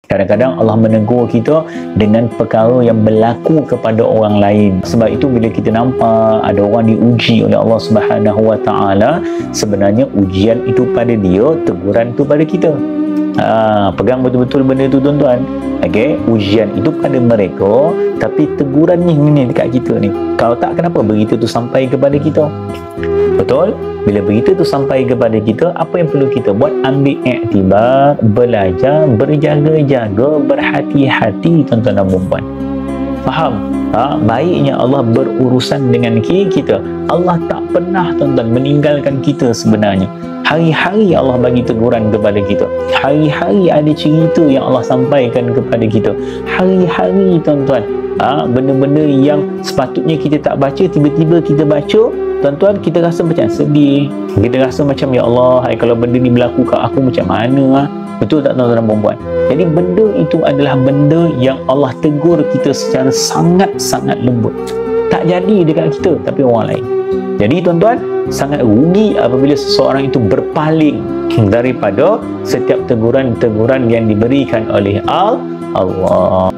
Kadang-kadang Allah menegur kita dengan perkara yang berlaku kepada orang lain. Sebab itu bila kita nampak ada orang diuji oleh Allah Subhanahu Wa Taala, sebenarnya ujian itu pada dia, teguran itu pada kita. Pegang betul-betul benda itu tuan-tuan. Okey, ujian itu pada mereka, tapi teguran ni dekat kita ni. Kalau tak, kenapa berita tu sampai kepada kita? Betul? Bila berita tu sampai kepada kita, apa yang perlu kita buat? Ambil iktibar, belajar, berjaga-jaga, berhati-hati tuan-tuan dan puan-puan. Faham? Baiknya Allah berurusan dengan kita. Allah tak pernah tuan-tuan meninggalkan kita sebenarnya. Hari-hari Allah bagi teguran kepada kita. Hari-hari ada cerita yang Allah sampaikan kepada kita. Hari-hari tuan-tuan, benda-benda yang sepatutnya kita tak baca, tiba-tiba kita baca, tuan-tuan, kita rasa macam sedih. Kita rasa macam, ya Allah, kalau benda ni berlaku kat aku macam mana? Betul tak tuan-tuan dan puan-puan? Jadi benda itu adalah benda yang Allah tegur kita secara sangat-sangat lembut. Tak jadi dekat kita, tapi orang lain. Jadi tuan-tuan, sangat rugi apabila seseorang itu berpaling daripada setiap teguran-teguran yang diberikan oleh Allah.